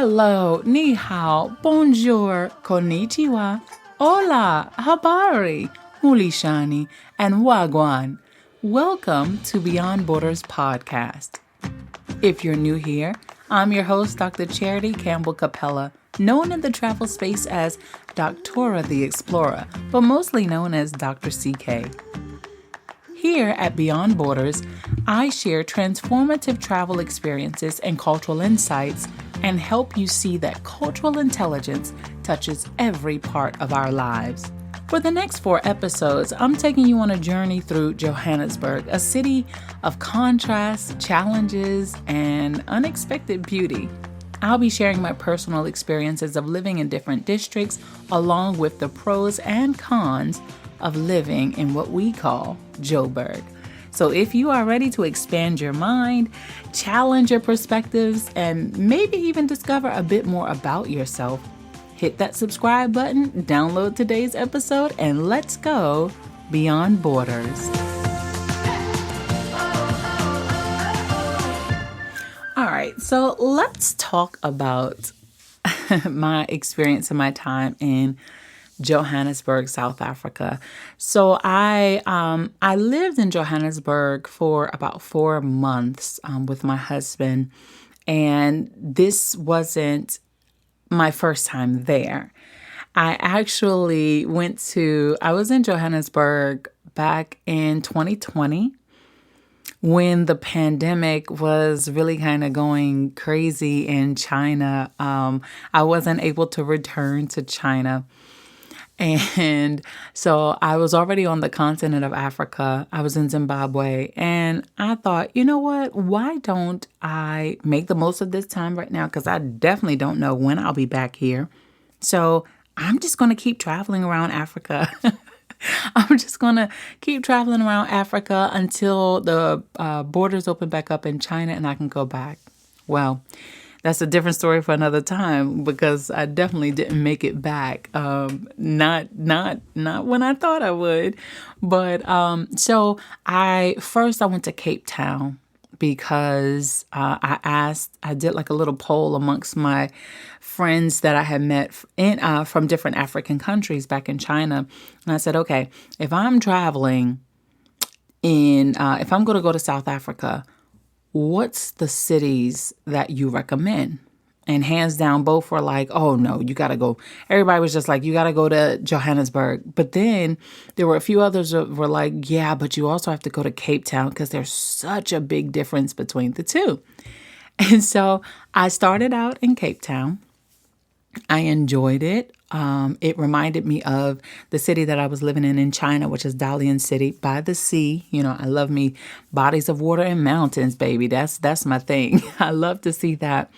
Hello, ni hao, bonjour, konnichiwa, hola, habari, mulishani, and wagwan. Welcome to Beyond Borders podcast. If you're new here, I'm your host, Dr. Charity Campbell-Capella, known in the travel space as Doctora the Explorer, but mostly known as Dr. CK. Here at Beyond Borders, I share transformative travel experiences and cultural insights and help you see that cultural intelligence touches every part of our lives. For the next 4 episodes, I'm taking you on a journey through Johannesburg, a city of contrasts, challenges, and unexpected beauty. I'll be sharing my personal experiences of living in different districts, along with the pros and cons of living in what we call Joburg. So if you are ready to expand your mind, challenge your perspectives, and maybe even discover a bit more about yourself, hit that subscribe button, download today's episode, and let's go Beyond Borders. All right, so let's talk about my experience and my time in Johannesburg, South Africa. So I lived in Johannesburg for about 4 months with my husband, and this wasn't my first time there. I actually I was in Johannesburg back in 2020 when the pandemic was really kind of going crazy in China. I wasn't able to return to China. And so I was already on the continent of Africa. I was in Zimbabwe, and I thought, you know what? Why don't I make the most of this time right now? Because I definitely don't know when I'll be back here. So I'm just going to keep traveling around Africa. I'm just going to keep traveling around Africa until the borders open back up in China and I can go back. Well, that's a different story for another time because I definitely didn't make it back. Not when I thought I would. But so I went to Cape Town because I did like a little poll amongst my friends that I had met from different African countries back in China. And I said, okay, if I'm traveling if I'm going to go to South Africa, what's the cities that you recommend? And hands down, both were like, oh, no, you got to go. Everybody was just like, you got to go to Johannesburg. But then there were a few others that were like, yeah, but you also have to go to Cape Town because there's such a big difference between the two. And so I started out in Cape Town. I enjoyed it. It reminded me of the city that I was living in China, which is Dalian City by the sea. You know, I love me bodies of water and mountains, baby. That's my thing. I love to see that.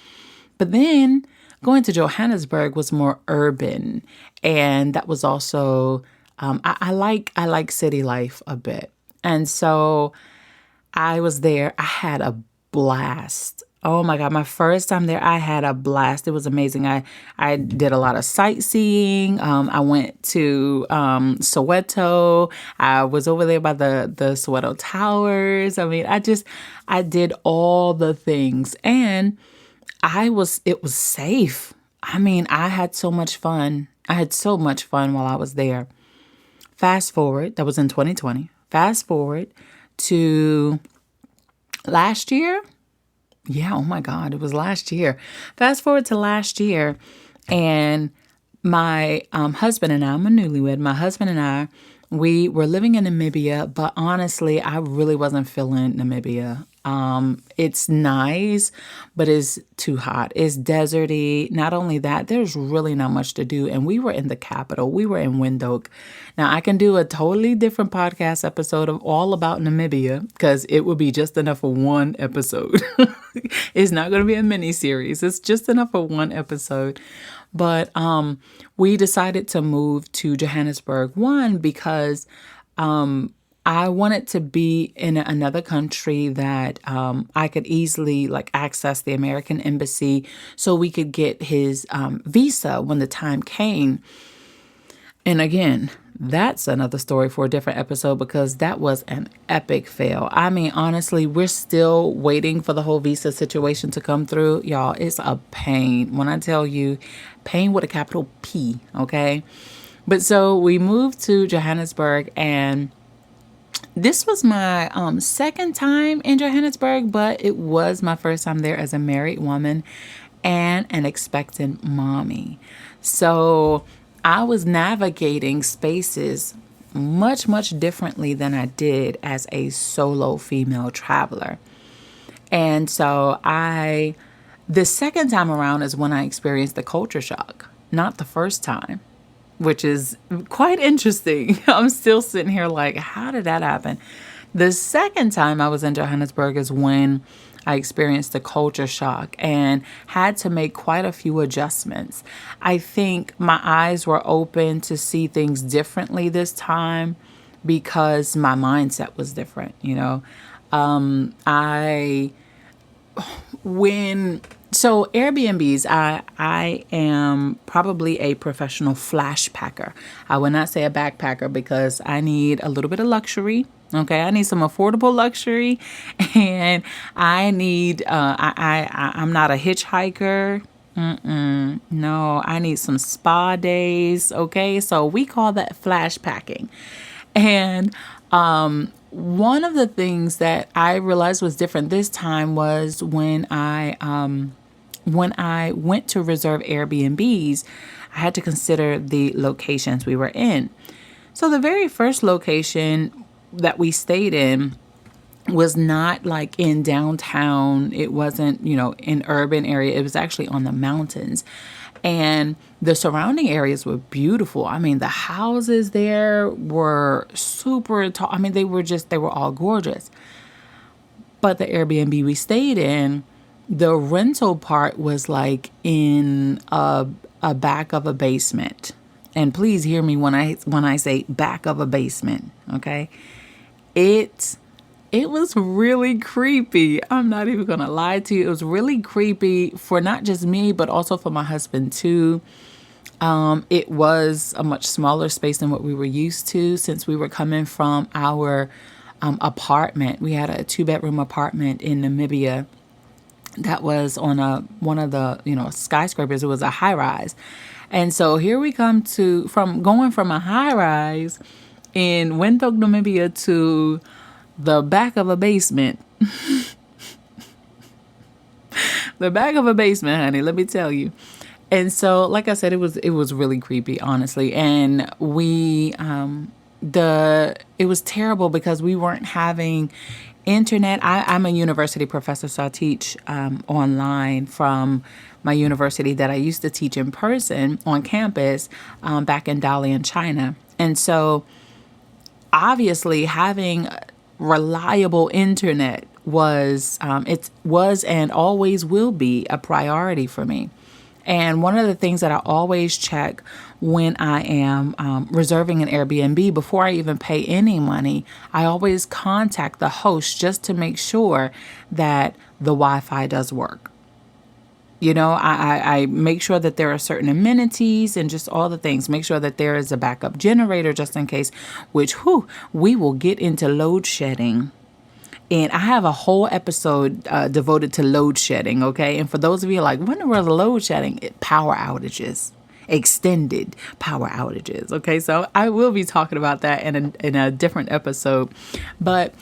But then going to Johannesburg was more urban. And that was also, I like city life a bit. And so I was there. I had a blast. Oh my God, my first time there, I had a blast. It was amazing. I did a lot of sightseeing. I went to Soweto. I was over there by the Soweto Towers. I mean, I did all the things. And it was safe. I mean, I had so much fun. I had so much fun while I was there. Fast forward, that was in 2020. Fast forward to last year. Yeah, oh my God, it was last year. Fast forward to last year, and my husband and I, I'm a newlywed, my husband and I, we were living in Namibia, but honestly, I really wasn't feeling Namibia. It's nice, but it's too hot. It's deserty. Not only that, there's really not much to do. And we were in the capital. We were in Windhoek. Now, I can do a totally different podcast episode of all about Namibia because it would be just enough for one episode. It's not going to be a mini series. It's just enough for one episode. But we decided to move to Johannesburg, one, because I wanted to be in another country that I could easily access the American embassy so we could get his visa when the time came. And again, That's another story for a different episode because that was an epic fail. I mean, honestly, we're still waiting for the whole visa situation to come through. Y'all, it's a pain. When I tell you, pain with a capital P, okay? But so we moved to Johannesburg, and this was my second time in Johannesburg, but it was my first time there as a married woman and an expectant mommy. So I was navigating spaces much, much differently than I did as a solo female traveler. And so the second time around is when I experienced the culture shock, not the first time, which is quite interesting. I'm still sitting here like, how did that happen? The second time I was in Johannesburg is when I experienced the culture shock and had to make quite a few adjustments. I think my eyes were open to see things differently this time because my mindset was different, you know. So Airbnbs, I am probably a professional flash packer. I would not say a backpacker because I need a little bit of luxury. Okay, I need some affordable luxury, and I need. I'm not a hitchhiker. No, I need some spa days. Okay, so we call that flash packing, and one of the things that I realized was different this time was when I went to reserve Airbnbs, I had to consider the locations we were in. So the very first location that we stayed in was not like in downtown. It wasn't, in urban area. It was actually on the mountains. And the surrounding areas were beautiful. I mean, the houses there were super tall. I mean, they were all gorgeous. But the Airbnb we stayed in, the rental part was like in a back of a basement. And please hear me when I say back of a basement, okay? It was really creepy. I'm not even going to lie to you. It was really creepy for not just me, but also for my husband too. It was a much smaller space than what we were used to since we were coming from our apartment. We had a 2-bedroom apartment in Namibia that was on one of the skyscrapers. It was a high rise. And so here we come going from a high rise in Windhoek, Namibia to the back of a basement. The back of a basement, honey, let me tell you. And so, like I said, it was really creepy, honestly. And it was terrible because we weren't having internet. I'm a university professor, so I teach online from my university that I used to teach in person on campus back in Dalian, China. And so obviously having reliable internet was and always will be a priority for me. And one of the things that I always check when I am reserving an Airbnb, before I even pay any money, I always contact the host just to make sure that the Wi-Fi does work. I make sure that there are certain amenities and just all the things. Make sure that there is a backup generator just in case, which we will get into load shedding. And I have a whole episode devoted to load shedding, okay? And for those of you like, when the world load shedding? Power outages, extended power outages, okay? So I will be talking about that in a different episode. But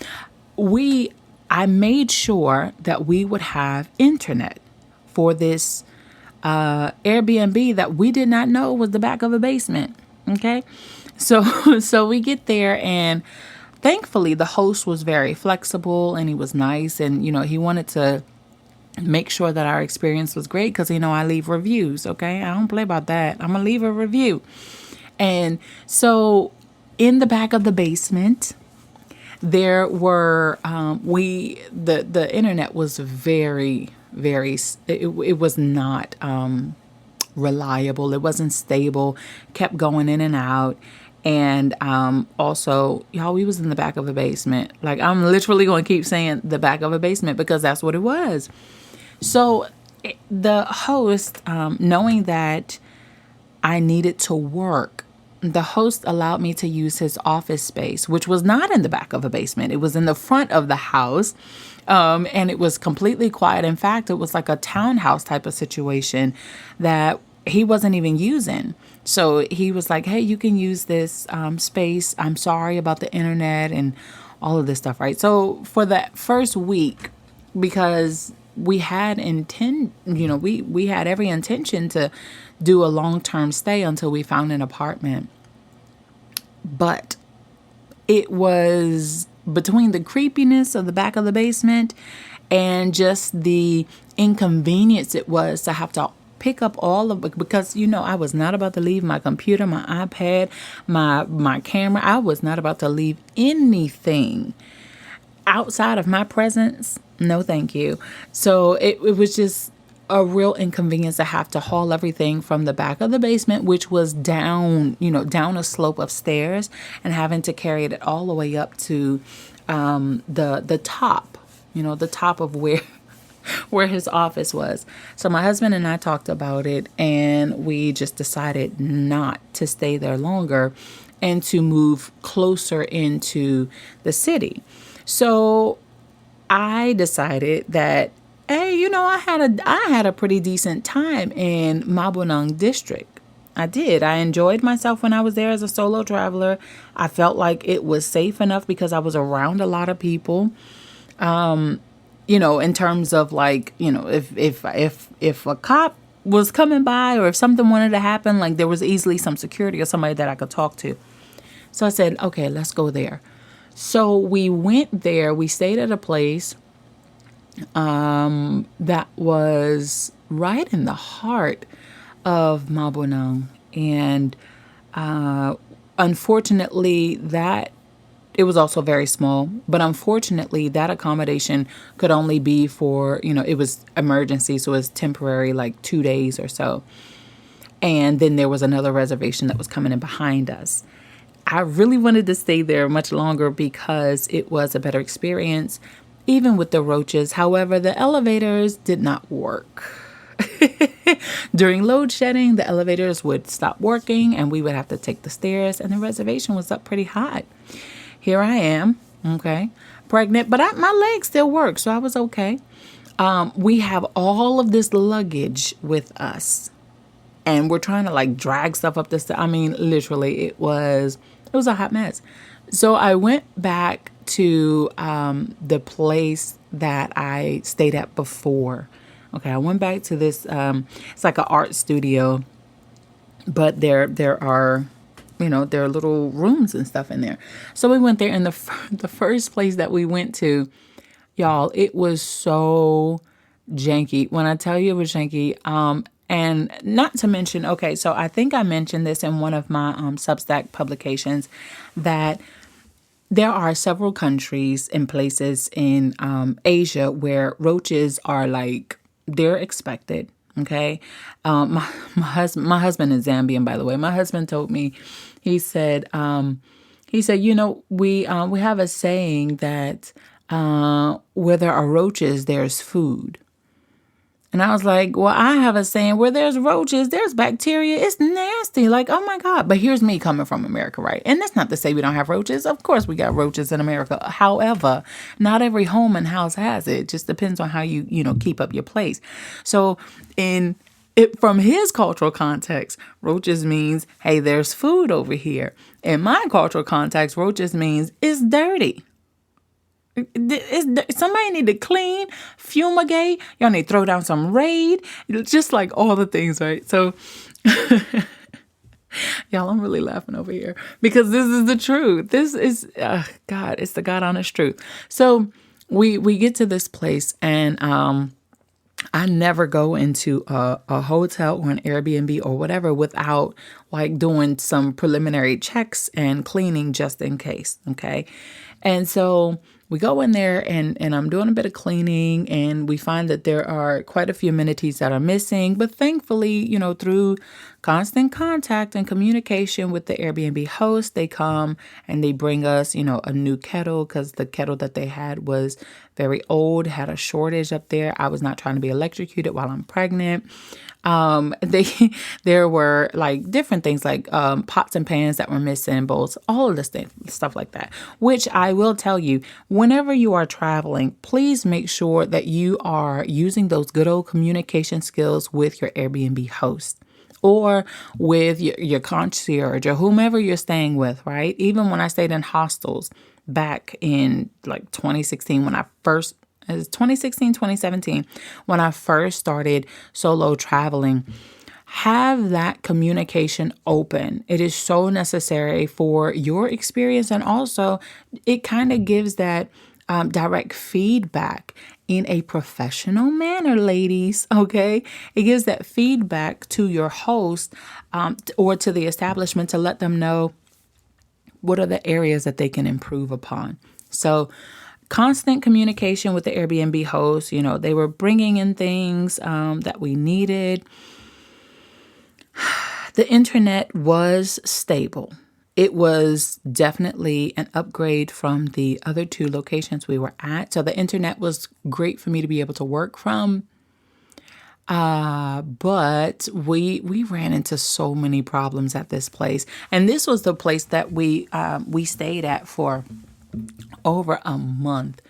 I made sure that we would have internet for this Airbnb that we did not know was the back of a basement, okay? So we get there, and thankfully the host was very flexible and he was nice, and he wanted to make sure that our experience was great because I leave reviews, okay? I don't play about that. I'm gonna leave a review. And so in the back of the basement there were the internet was very, very, it was not reliable. It wasn't stable, kept going in and out. And also, y'all, we was in the back of a basement. Like, I'm literally going to keep saying the back of a basement because that's what it was. So the host, knowing that I needed to work the host allowed me to use his office space, which was not in the back of a basement. It was in the front of the house. And it was completely quiet. In fact, it was like a townhouse type of situation that he wasn't even using. So he was like, hey, you can use this space. I'm sorry about the internet and all of this stuff, right? So for that first week, because we had we had every intention to do a long-term stay until we found an apartment. But it was between the creepiness of the back of the basement and just the inconvenience it was to have to pick up all of it, because I was not about to leave my computer, my iPad, my camera. I was not about to leave anything outside of my presence. No, thank you. So it was just a real inconvenience to have to haul everything from the back of the basement, which was down a slope of stairs, and having to carry it all the way up to the top, the top of where his office was. So my husband and I talked about it, and we just decided not to stay there longer and to move closer into the city. So I decided that, hey, I had a pretty decent time in Mabonang district. I did. I enjoyed myself when I was there as a solo traveler. I felt like it was safe enough because I was around a lot of people. In terms of like, if a cop was coming by or if something wanted to happen, like there was easily some security or somebody that I could talk to. So I said, okay, let's go there. So we went there. We stayed at a place that was right in the heart of Mabonang. And unfortunately, it was also very small, but unfortunately that accommodation could only be for, it was emergency. So it was temporary, like 2 days or so. And then there was another reservation that was coming in behind us. I really wanted to stay there much longer because it was a better experience, even with the roaches. However, the elevators did not work. During load shedding, the elevators would stop working and we would have to take the stairs, and the reservation was up pretty high. Here I am, okay, pregnant, but my legs still work, so I was okay. We have all of this luggage with us, and we're trying to like drag stuff up this. I mean, literally, it was a hot mess. So I went back to the place that I stayed at before. Okay, I went back to this. It's like an art studio, but there are, there are little rooms and stuff in there. So we went there, and the first place that we went to, y'all, it was so janky. When I tell you it was janky, and not to mention, okay, so I think I mentioned this in one of my Substack publications, that there are several countries and places in Asia where roaches are like, they're expected. Okay. My husband is Zambian, by the way. My husband told me, he said, we have a saying that where there are roaches, there's food. And I was like, well, I have a saying, where there's roaches, there's bacteria. It's nasty. Like, oh my God. But here's me coming from America, right? And that's not to say we don't have roaches. Of course we got roaches in America. However, not every home and house has it. It just depends on how you keep up your place. So from his cultural context, roaches means, hey, there's food over here. In my cultural context, roaches means it's dirty. Somebody need to clean, fumigate. Y'all need to throw down some Raid. Just like all the things, right? So, y'all, I'm really laughing over here because this is the truth. This is, God, it's the God honest truth. So we get to this place, and I never go into a hotel or an Airbnb or whatever without like doing some preliminary checks and cleaning just in case. Okay. And so we go in there and I'm doing a bit of cleaning, and we find that there are quite a few amenities that are missing. But thankfully, through constant contact and communication with the Airbnb host, they come and they bring us, a new kettle, because the kettle that they had was very old, had a shortage up there. I was not trying to be electrocuted while I'm pregnant. They there were like different things like pots and pans that were missing, bowls, all of this stuff like that. Which I will tell you, whenever you are traveling, please make sure that you are using those good old communication skills with your Airbnb host or with your concierge or whomever you're staying with, right? Even when I stayed in hostels back in like 2016, when I first, it was 2016, 2017, when I first started solo traveling, have that communication open. It is so necessary for your experience. And also, it kind of gives that direct feedback in a professional manner, ladies. Okay. It gives that feedback to your host or to the establishment to let them know what are the areas that they can improve upon. So, constant communication with the Airbnb host. They were bringing in things that we needed. The internet was stable. It was definitely an upgrade from the other two locations we were at. So the internet was great for me to be able to work from. But we ran into so many problems at this place. And this was the place that we stayed at for over a month.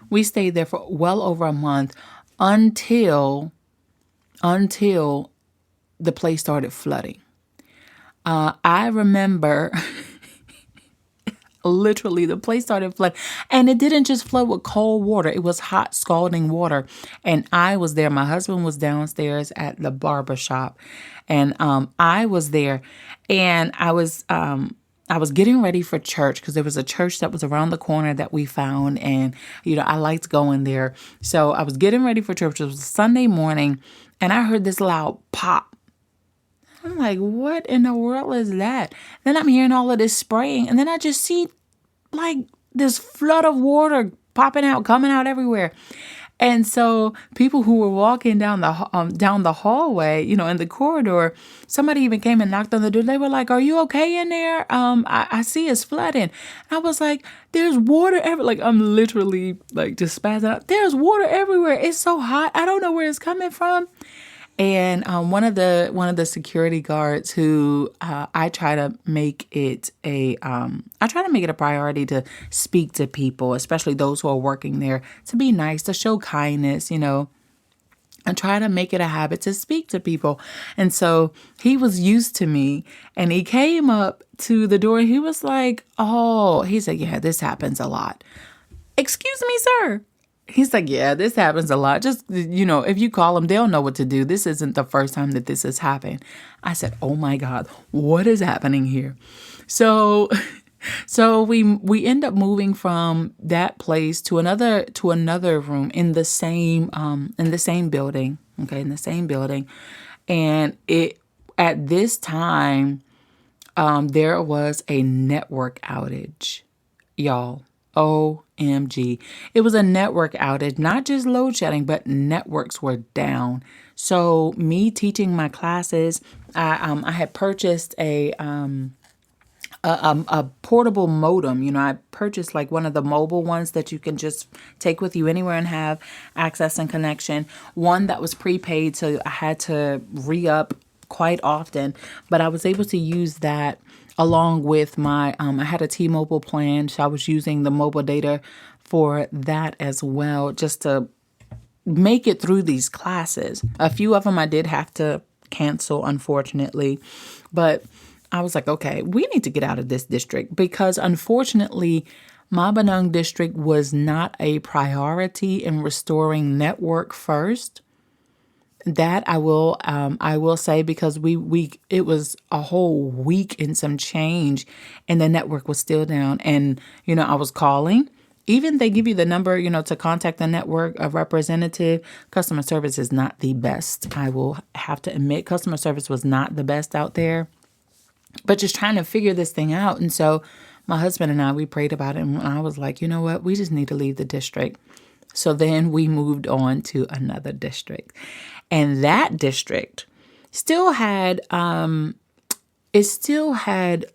We stayed there for well over a month until the place started flooding. I remember literally the place started flooding, and it didn't just flood with cold water. It was hot, scalding water. And I was there. My husband was downstairs at the barber shop, and I was there, and I was getting ready for church because there was a church that was around the corner that we found. And, I liked going there. So I was getting ready for church. It was a Sunday morning and I heard this loud pop. I'm like, what in the world is that? Then I'm hearing all of this spraying. And then I just see like this flood of water popping out, coming out everywhere. And so people who were walking down the hallway, in the corridor, somebody even came and knocked on the door. They were like, "Are you okay in there? I see it's flooding." I was like, "There's water everywhere." Like I'm literally like just spazzing out. There's water everywhere. It's so hot. I don't know where it's coming from. And one of the security guards who I try to make it a priority to speak to people, especially those who are working there, to be nice, to show kindness, and try to make it a habit to speak to people. And so he was used to me, and he came up to the door. He was like, "Oh," he said, "Yeah, this happens a lot." "Excuse me, sir." He's like, "Yeah, this happens a lot. Just, if you call them, they'll know what to do. This isn't the first time that this has happened." I said, "Oh my God, what is happening here?" So we end up moving from that place to another room in the same building. Okay, in the same building. And at this time, there was a network outage, y'all. OMG. It was a network outage, not just load shedding, but networks were down. So me teaching my classes, I had purchased a portable modem. I purchased like one of the mobile ones that you can just take with you anywhere and have access and connection. One that was prepaid, so I had to re-up quite often, but I was able to use that along with my, I had a T-Mobile plan, so I was using the mobile data for that as well, just to make it through these classes. A few of them I did have to cancel, unfortunately, but I was like, okay, we need to get out of this district because unfortunately, Mabanang district was not a priority in restoring network first. That I will say, because it was a whole week and some change and the network was still down. And, I was calling. Even they give you the number, to contact the network, a representative. Customer service is not the best. I will have to admit, customer service was not the best out there. But just trying to figure this thing out. And so my husband and I, we prayed about it. And I was like, you know what? We just need to leave the district. So then we moved on to another district. And that district still had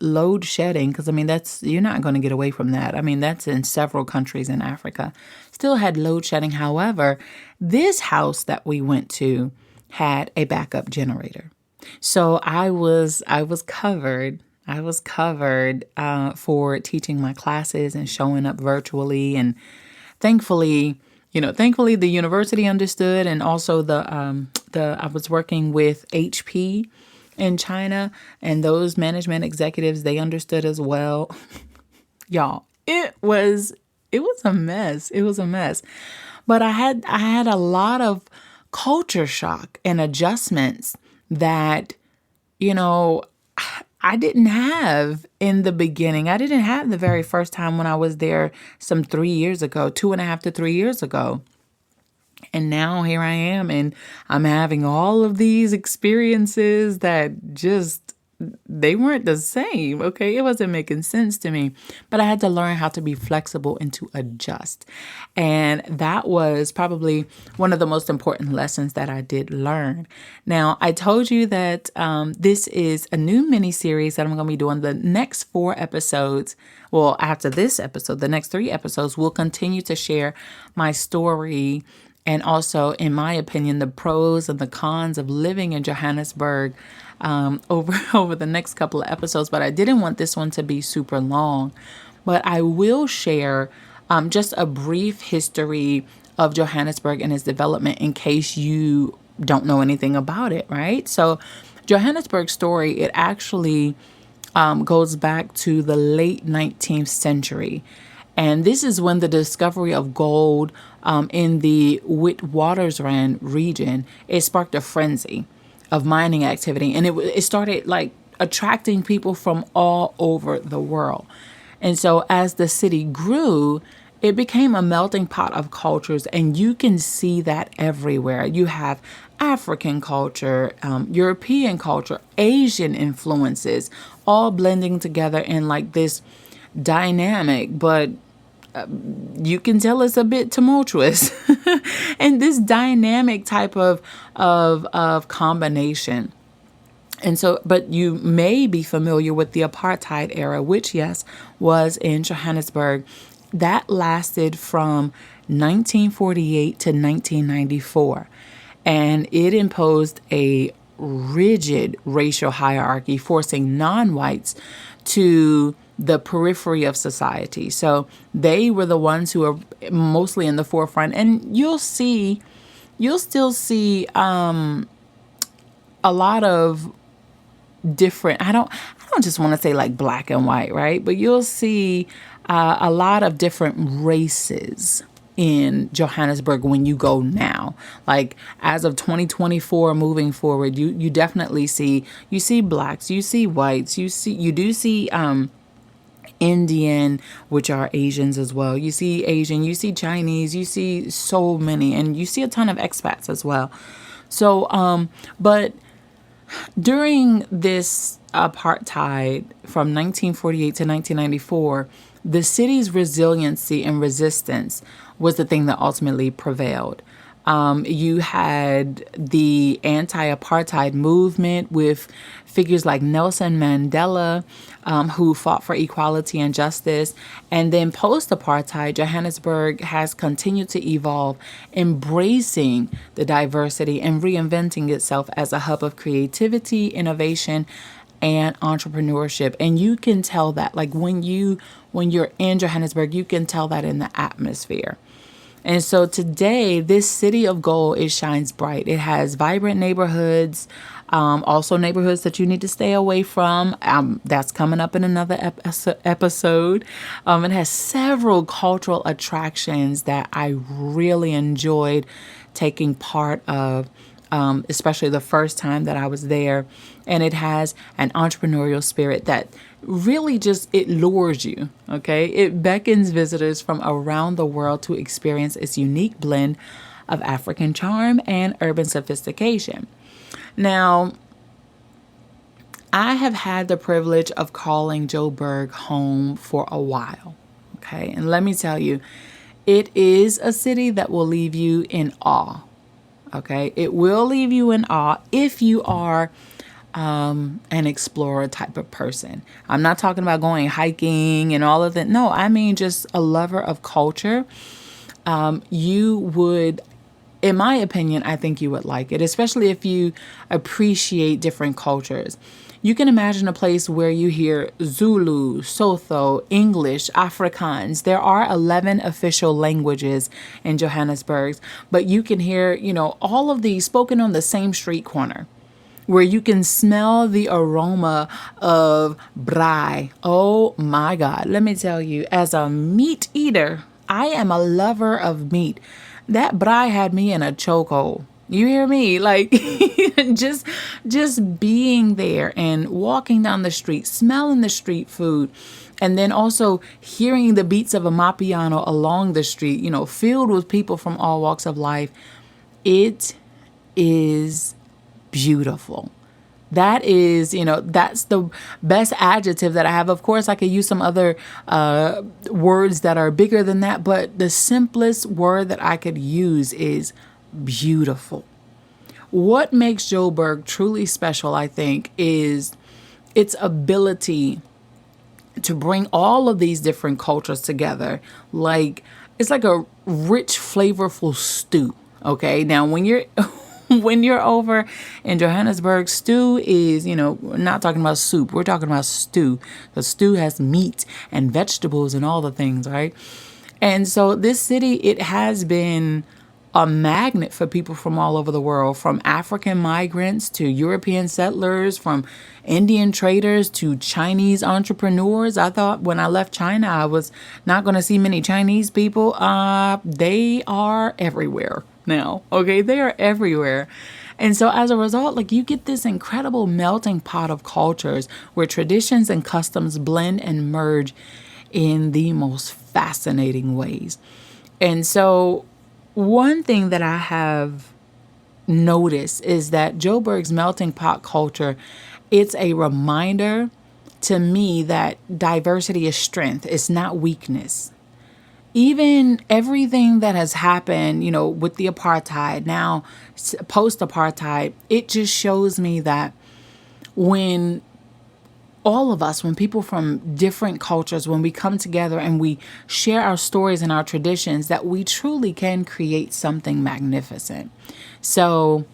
load shedding, because you're not going to get away from that. That's in several countries in Africa. Still had load shedding. However, this house that we went to had a backup generator. So I was covered. I was covered for teaching my classes and showing up virtually. And thankfully, thankfully the university understood, and also the I was working with HP in China, and those management executives, they understood as well. Y'all, it was a mess. It was a mess. But I had a lot of culture shock and adjustments that, you know, I didn't have in the beginning. I didn't have the very first time when I was there some 3 years ago, 2.5 to 3 years ago. And now here I am, and I'm having all of these experiences that just, they weren't the same. Okay. It wasn't making sense to me, but I had to learn how to be flexible and to adjust. And that was probably one of the most important lessons that I did learn. Now, I told you that this is a new mini series that I'm going to be doing. The next 4 episodes, well, after this episode, the next 3 episodes, will continue to share my story, and also, in my opinion, the pros and the cons of living in Johannesburg over the next couple of episodes. But I didn't want this one to be super long. But I will share just a brief history of Johannesburg and its development in case you don't know anything about it, right? So Johannesburg's story, it actually goes back to the late 19th century. And this is when the discovery of gold in the Witwatersrand region, it sparked a frenzy of mining activity. And it started like attracting people from all over the world. And so as the city grew, it became a melting pot of cultures, and you can see that everywhere. You have African culture, European culture, Asian influences, all blending together in like this dynamic, but you can tell it's a bit tumultuous, and this dynamic type of combination. And so, but you may be familiar with the apartheid era, which, yes, was in Johannesburg. That lasted from 1948 to 1994, and it imposed a rigid racial hierarchy, forcing non-whites to the periphery of society. So they were the ones who are mostly in the forefront. And you'll still see a lot of different, I don't just want to say like black and white, right? But you'll see a lot of different races in Johannesburg when you go now. Like as of 2024 moving forward, you definitely see blacks, you see whites, you do see Indian, which are Asians as well. You see Asian, you see Chinese, you see so many, and you see a ton of expats as well. So, but during this apartheid from 1948 to 1994, the city's resiliency and resistance was the thing that ultimately prevailed. You had the anti-apartheid movement with figures like Nelson Mandela, who fought for equality and justice. And then post-apartheid, Johannesburg has continued to evolve, embracing the diversity and reinventing itself as a hub of creativity, innovation, and entrepreneurship. And you can tell that, like when you're in Johannesburg, you can tell that in the atmosphere. And so today, this city of gold, it shines bright. It has vibrant neighborhoods, also neighborhoods that you need to stay away from. That's coming up in another episode. It has several cultural attractions that I really enjoyed taking part of, especially the first time that I was there. And it has an entrepreneurial spirit that really just, it lures you, okay? It beckons visitors from around the world to experience its unique blend of African charm and urban sophistication. Now, I have had the privilege of calling Joburg home for a while, okay? And let me tell you, it is a city that will leave you in awe, okay? It will leave you in awe if you are an explorer type of person. I'm not talking about going hiking and all of that. No, I mean just a lover of culture. You would In my opinion, I think you would like it, especially if you appreciate different cultures. You can imagine a place where you hear Zulu, Sotho, English, Afrikaans. There are 11 official languages in Johannesburg, but you can hear, all of these spoken on the same street corner where you can smell the aroma of braai. Oh my God. Let me tell you, as a meat eater, I am a lover of meat. That braai had me in a chokehold. You hear me? Like just being there and walking down the street, smelling the street food, and then also hearing the beats of a mapiano along the street, filled with people from all walks of life. It is beautiful. That is, that's the best adjective that I have. Of course, I could use some other words that are bigger than that, but the simplest word that I could use is beautiful. What makes Joburg truly special, I think, is its ability to bring all of these different cultures together. It's like a rich, flavorful stew. Okay, now when you're when you're over in Johannesburg, stew is, we're not talking about soup. We're talking about stew. The stew has meat and vegetables and all the things, right? And so this city, it has been a magnet for people from all over the world, from African migrants to European settlers, from Indian traders to Chinese entrepreneurs. I thought when I left China, I was not going to see many Chinese people. They are everywhere now. Okay, they are everywhere. And so as a result, you get this incredible melting pot of cultures where traditions and customs blend and merge in the most fascinating ways. And so one thing that I have noticed is that Joburg's melting pot culture, it's a reminder to me that diversity is strength. It's not weakness. Even everything that has happened, with the apartheid, now post-apartheid, it just shows me that when all of us, when people from different cultures, when we come together and we share our stories and our traditions, that we truly can create something magnificent. So,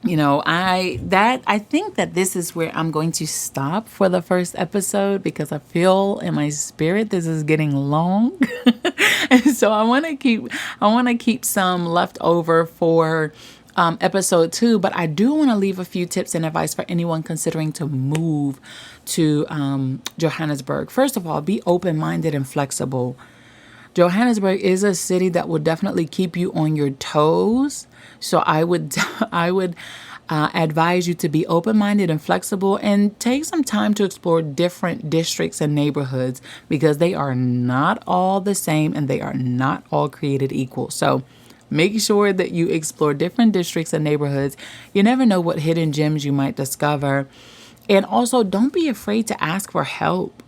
I think that this is where I'm going to stop for the first episode, because I feel in my spirit this is getting long. And so I want to keep some left over for episode 2, but I do want to leave a few tips and advice for anyone considering to move to Johannesburg. First of all, be open-minded and flexible. Johannesburg is a city that will definitely keep you on your toes. So I would advise you to be open-minded and flexible and take some time to explore different districts and neighborhoods, because they are not all the same and they are not all created equal. So make sure that you explore different districts and neighborhoods. You never know what hidden gems you might discover. And also, don't be afraid to ask for help.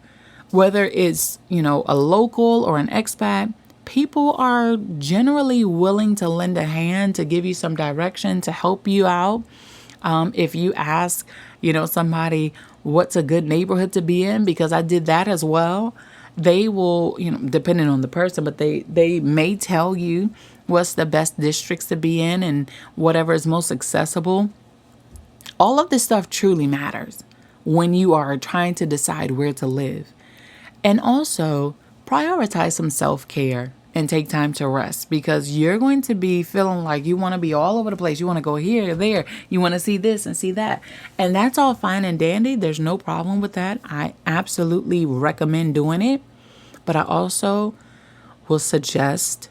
Whether it's, a local or an expat, people are generally willing to lend a hand, to give you some direction, to help you out. If you ask, somebody what's a good neighborhood to be in, because I did that as well, they will, depending on the person, but they may tell you what's the best districts to be in and whatever is most accessible. All of this stuff truly matters when you are trying to decide where to live. And also prioritize some self-care and take time to rest, because you're going to be feeling like you want to be all over the place. You want to go here, there. You want to see this and see that. And that's all fine and dandy. There's no problem with that. I absolutely recommend doing it. But I also will suggest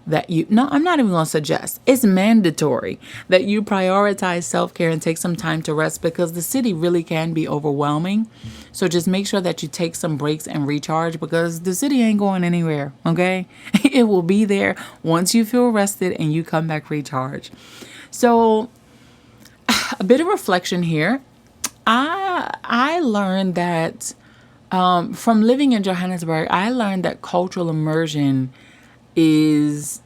that I'm not even going to suggest. It's mandatory that you prioritize self-care and take some time to rest, because the city really can be overwhelming. So just make sure that you take some breaks and recharge, because the city ain't going anywhere. Okay. It will be there once you feel rested and you come back recharged. So a bit of reflection here. I learned that from living in Johannesburg, I learned that cultural immersion is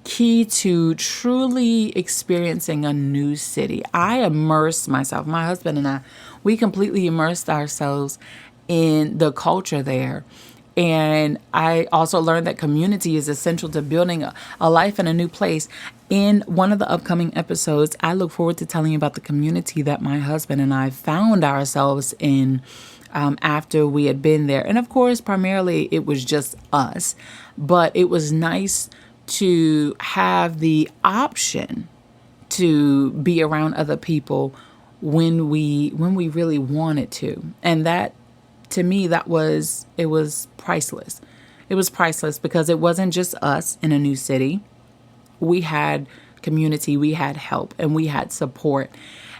key to truly experiencing a new city. I immersed myself, my husband and I, we completely immersed ourselves in the culture there. And I also learned that community is essential to building a life in a new place. In one of the upcoming episodes, I look forward to telling you about the community that my husband and I found ourselves in after we had been there. And of course, primarily it was just us, but it was nice to have the option to be around other people when we really wanted to. And that, to me, it was priceless. It was priceless because it wasn't just us in a new city. We had community, we had help, and we had support.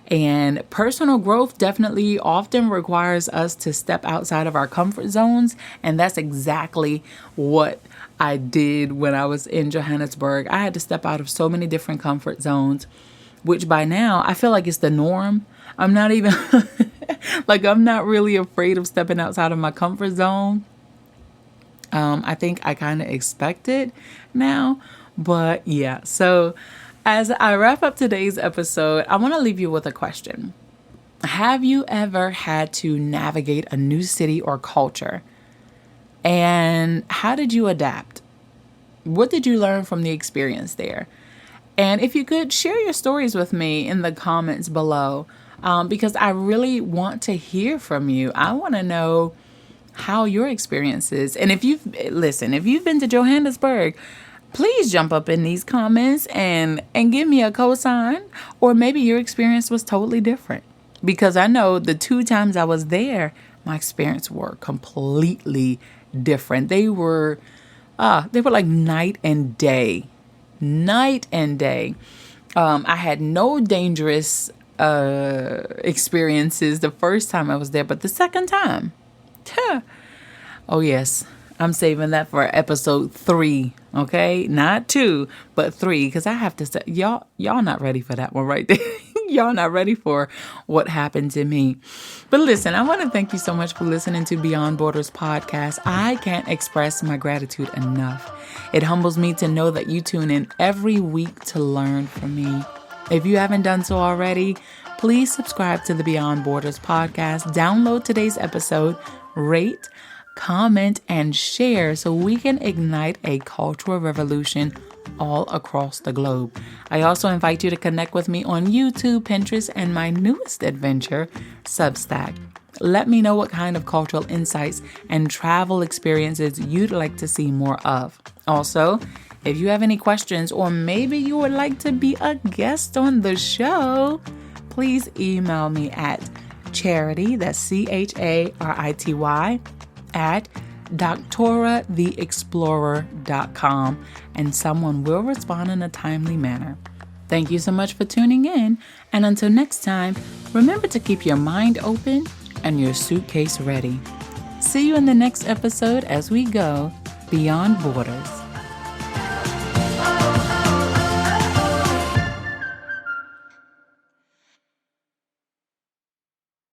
And personal growth definitely often requires us to step outside of our comfort zones. And that's exactly what I did when I was in Johannesburg. I had to step out of so many different comfort zones, which by now I feel like it's the norm. I'm not even I'm not really afraid of stepping outside of my comfort zone. I think I kind of expect it now. But yeah, so as I wrap up today's episode, I want to leave you with a question. Have you ever had to navigate a new city or culture? And how did you adapt? What did you learn from the experience there? And if you could, share your stories with me in the comments below, because I really want to hear from you. I want to know how your experience is. And if you've been to Johannesburg, please jump up in these comments and give me a cosign, or maybe your experience was totally different, because I know the 2 times I was there, my experience were completely different. They were like night and day. I had no dangerous experiences the first time I was there, but the second time, oh yes, I'm saving that for episode 3. Okay, not 2, but 3, because I have to say, y'all not ready for that one right there. Y'all not ready for what happened to me. But listen, I want to thank you so much for listening to Beyond Borders podcast. I can't express my gratitude enough. It humbles me to know that you tune in every week to learn from me. If you haven't done so already, please subscribe to the Beyond Borders podcast. Download today's episode, rate, comment, and share so we can ignite a cultural revolution all across the globe. I also invite you to connect with me on YouTube, Pinterest, and my newest adventure, Substack. Let me know what kind of cultural insights and travel experiences you'd like to see more of. Also, if you have any questions, or maybe you would like to be a guest on the show, please email me at charity, that's CHARITY, at doctoratheexplorer.com, and someone will respond in a timely manner. Thank you so much for tuning in, and until next time, remember to keep your mind open and your suitcase ready. See you in the next episode as we go Beyond Borders.